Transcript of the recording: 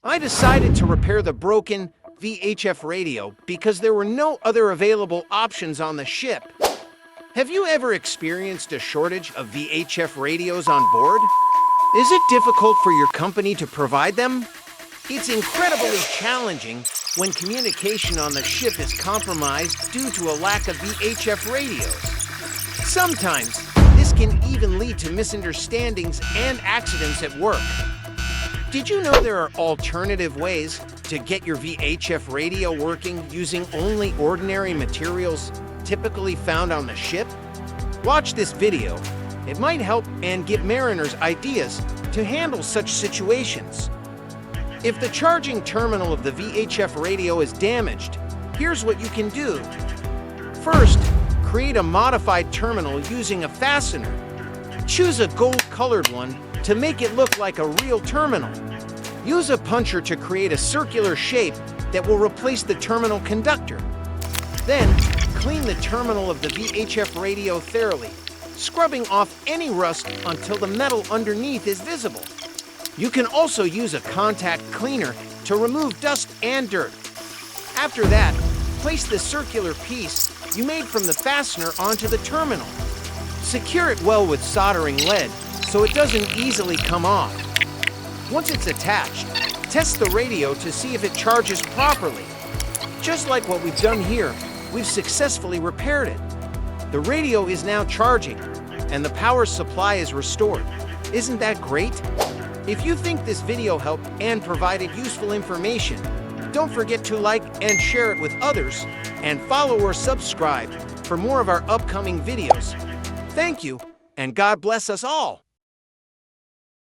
I decided to repair the broken VHF radio because there were no other available options on the ship. Have you ever experienced a shortage of VHF radios on board? Is it difficult for your company to provide them? It's incredibly challenging when communication on the ship is compromised due to a lack of VHF radios. Sometimes, this can even lead to misunderstandings and accidents at work. Did you know there are alternative ways to get your VHF radio working using only ordinary materials typically found on the ship? Watch this video. It might help and give mariners ideas to handle such situations. If the charging terminal of the VHF radio is damaged, here's what you can do. First, create a modified terminal using a fastener. Choose a gold-colored one to make it look like a real terminal. Use a puncher to create a circular shape that will replace the terminal conductor. Then, clean the terminal of the VHF radio thoroughly, scrubbing off any rust until the metal underneath is visible. You can also use a contact cleaner to remove dust and dirt. After that, place the circular piece you made from the fastener onto the terminal. Secure it well with soldering lead so it doesn't easily come off. Once it's attached, test the radio to see if it charges properly. Just like what we've done here, we've successfully repaired it. The radio is now charging, and the power supply is restored. Isn't that great? If you think this video helped and provided useful information, don't forget to like and share it with others, and follow or subscribe for more of our upcoming videos. Thank you, and God bless us all.